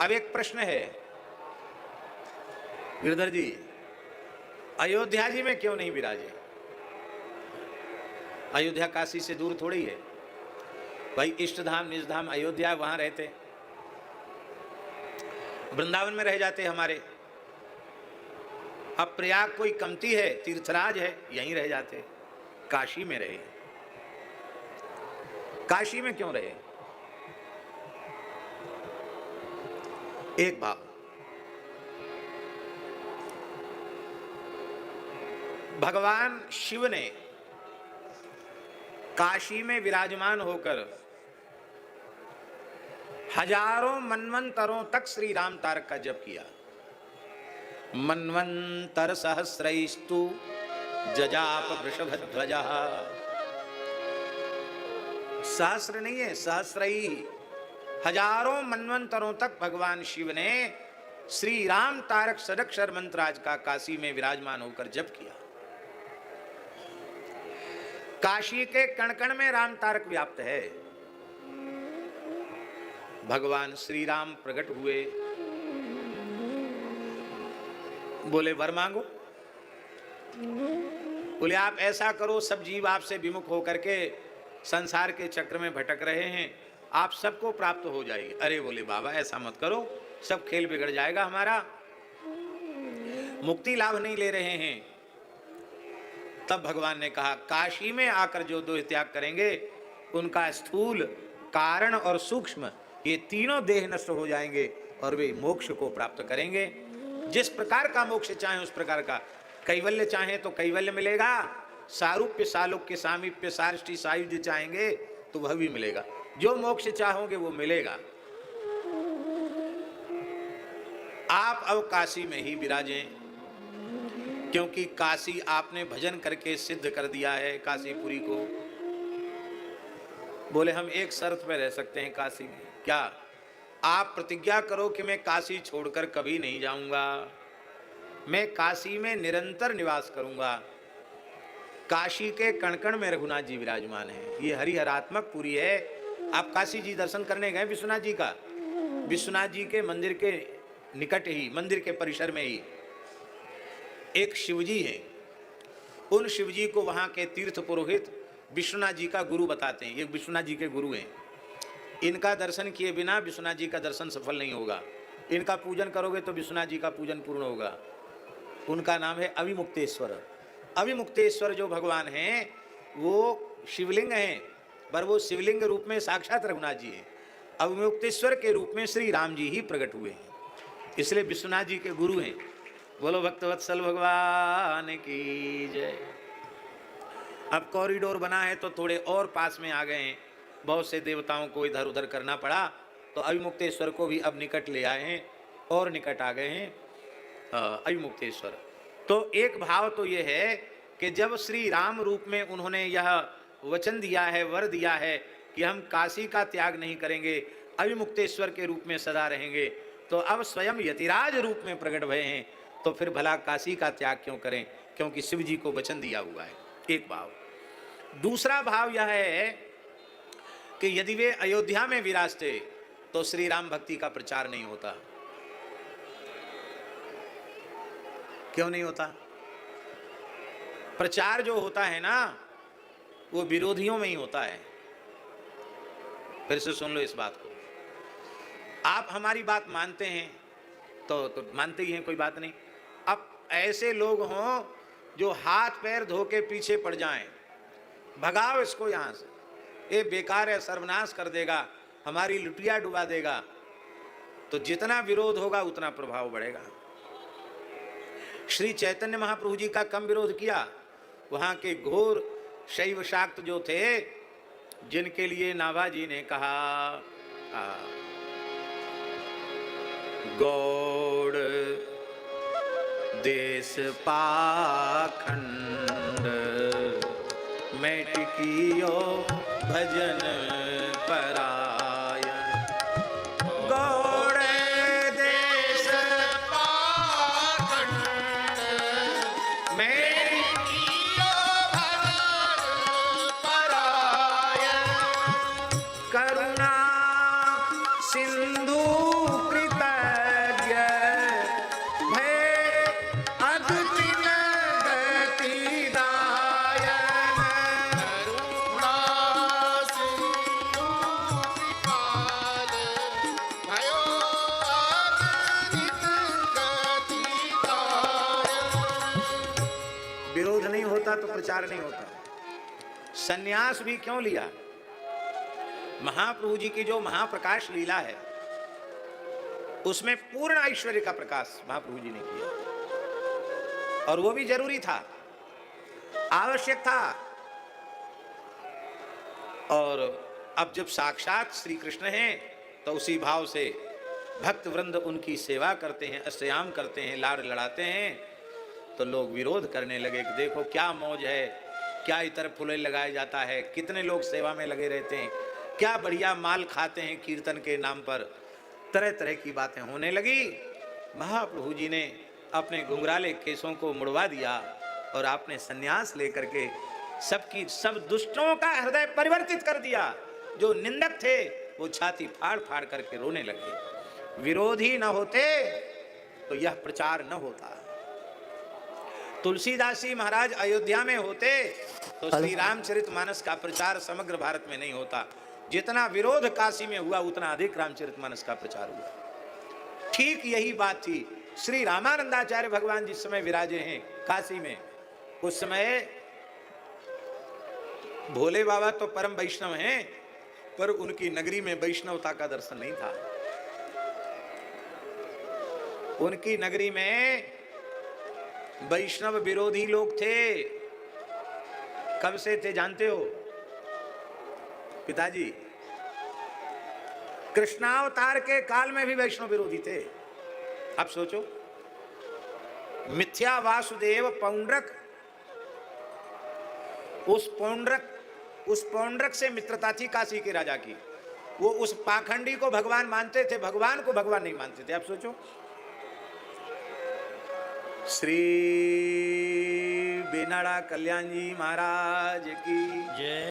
अब एक प्रश्न है गिरधर जी, अयोध्या जी में क्यों नहीं विराजे? अयोध्या काशी से दूर थोड़ी है भाई, इष्ट धाम निज धाम अयोध्या, वहां रहते, वृंदावन में रह जाते हमारे। अब प्रयाग कोई कमती है, तीर्थराज है, यहीं रह जाते, काशी में रहे। काशी में क्यों रहे? एक भाव, भगवान शिव ने काशी में विराजमान होकर हजारों मनवंतरों तक श्री राम तारक का जप किया। मनवंतर सहस्रैस्तु जजाप वृषभध्वजा, सहस्र नहीं है, सहस्रई, हजारों मनवंतरों तक भगवान शिव ने श्री राम तारक षडक्षर मंत्र आज का काशी में विराजमान होकर जप किया। काशी के कण कण में राम तारक व्याप्त है। भगवान श्री राम प्रकट हुए, बोले वर मांगो। बोले आप ऐसा करो, सब जीव आपसे विमुख होकर के संसार के चक्र में भटक रहे हैं, आप सबको प्राप्त हो जाएगी। अरे बोले बाबा ऐसा मत करो, सब खेल बिगड़ जाएगा हमारा, मुक्ति लाभ नहीं ले रहे हैं। तब भगवान ने कहा काशी में आकर जो दो त्याग करेंगे उनका स्थूल, कारण और सूक्ष्म ये तीनों देह नष्ट हो जाएंगे और वे मोक्ष को प्राप्त करेंगे। जिस प्रकार का मोक्ष चाहे उस प्रकार का, कैवल्य चाहे तो कैवल्य मिलेगा, सारूप्य सालोक्य सामीप्य सारिष्टि सायुज्य चाहेंगे तो वह भी मिलेगा, जो मोक्ष चाहोगे वो मिलेगा। आप अब काशी में ही विराजें, क्योंकि काशी आपने भजन करके सिद्ध कर दिया है काशीपुरी को। बोले हम एक शर्त पे रह सकते हैं काशी में, क्या? आप प्रतिज्ञा करो कि मैं काशी छोड़कर कभी नहीं जाऊंगा, मैं काशी में निरंतर निवास करूंगा। काशी के कण-कण में रघुनाथ जी विराजमान है, ये हरिहरात्मक पुरी है। आप काशी जी दर्शन करने गए विश्वनाथ जी का, विश्वनाथ जी के मंदिर के निकट ही, मंदिर के परिसर में ही एक शिवजी है। उन शिवजी को वहाँ के तीर्थ पुरोहित विश्वनाथ जी का गुरु बताते हैं, ये विश्वनाथ जी के गुरु हैं। इनका दर्शन किए बिना विश्वनाथ जी का दर्शन सफल नहीं होगा, इनका पूजन करोगे तो विश्वनाथ जी का पूजन पूर्ण होगा। उनका नाम है अविमुक्तेश्वर। अविमुक्तेश्वर जो भगवान हैं वो शिवलिंग हैं, पर वो शिवलिंग रूप में साक्षात रघुनाथ जी हैं। अविमुक्तेश्वर के रूप में श्री राम जी ही प्रकट हुए हैं, इसलिए विश्वनाथ जी के गुरु हैं। बोलो भक्तवत्सल भगवान की जय। अब कॉरिडोर बना है तो थोड़े और पास में आ गए हैं, बहुत से देवताओं को इधर उधर करना पड़ा, तो अविमुक्तेश्वर को भी अब निकट ले आए हैं और निकट आ गए हैं अविमुक्तेश्वर। तो एक भाव तो ये है कि जब श्री राम रूप में उन्होंने यह वचन दिया है, वर दिया है कि हम काशी का त्याग नहीं करेंगे, अविमुक्तेश्वर के रूप में सदा रहेंगे, तो अब स्वयं यतिराज रूप में प्रकट भये हैं, तो फिर भला काशी का त्याग क्यों करें, क्योंकि शिव जी को वचन दिया हुआ है। एक भाव। दूसरा भाव यह है कि यदि वे अयोध्या में विराजते तो श्री राम भक्ति का प्रचार नहीं होता। क्यों नहीं होता? प्रचार जो होता है ना वो विरोधियों में ही होता है। फिर से सुन लो इस बात को। आप हमारी बात मानते हैं तो मानते ही हैं, कोई बात नहीं। अब ऐसे लोग हों जो हाथ पैर धो के पीछे पड़ जाएं, भगाओ इसको यहाँ से, ये बेकार है, सर्वनाश कर देगा, हमारी लुटिया डुबा देगा, तो जितना विरोध होगा उतना प्रभाव बढ़ेगा। श्री चैतन्य महाप्रभु जी का कम विरोध किया, वहाँ के घोर शैव शाक्त जो थे, जिनके लिए नाभाजी ने कहा गौड़ देश पाखंड में टिकियो भजन परायण, गौड़ देश पाखंड में टिकियो भजन परायण, करुणा सिंधु कृत तो प्रचार नहीं होता। सन्यास भी क्यों लिया? महाप्रभु जी की जो महाप्रकाश लीला है उसमें पूर्ण ऐश्वर्य का प्रकाश महाप्रभु जी ने किया, और वो भी जरूरी था, आवश्यक था। और अब जब साक्षात श्री कृष्ण हैं तो उसी भाव से भक्त वृंद उनकी सेवा करते हैं, अस्याम करते हैं, लाड़ लड़ाते हैं, तो लोग विरोध करने लगे कि देखो क्या मौज है, क्या इतर फुले लगाया जाता है, कितने लोग सेवा में लगे रहते हैं, क्या बढ़िया माल खाते हैं कीर्तन के नाम पर। तरह तरह की बातें होने लगी। महाप्रभु जी ने अपने घुंघराले केसों को मुड़वा दिया और आपने सन्यास लेकर के सब दुष्टों का हृदय परिवर्तित कर दिया। जो निंदक थे वो छाती फाड़ फाड़ करके रोने लगे। विरोधी न होते तो यह प्रचार न होता। तुलसीदास जी महाराज अयोध्या में होते तो श्री रामचरितमानस का प्रचार समग्र भारत में नहीं होता। जितना विरोध काशी में हुआ उतना अधिक रामचरितमानस का प्रचार हुआ। ठीक यही बात थी। श्री रामानंदाचार्य भगवान जिस समय विराजे हैं काशी में, उस समय भोले बाबा तो परम वैष्णव हैं, पर उनकी नगरी में वैष्णवता का दर्शन नहीं था। उनकी नगरी में वैष्णव विरोधी लोग थे। कब से थे जानते हो पिताजी? कृष्णावतार के काल में भी वैष्णव विरोधी थे। अब सोचो, मिथ्या वासुदेव पौंड्रक, उस पौंड्रक से मित्रता थी काशी के राजा की। वो उस पाखंडी को भगवान मानते थे, भगवान को भगवान नहीं मानते थे। अब सोचो। श्री बेनाड़ा कल्याण जी महाराज की जय।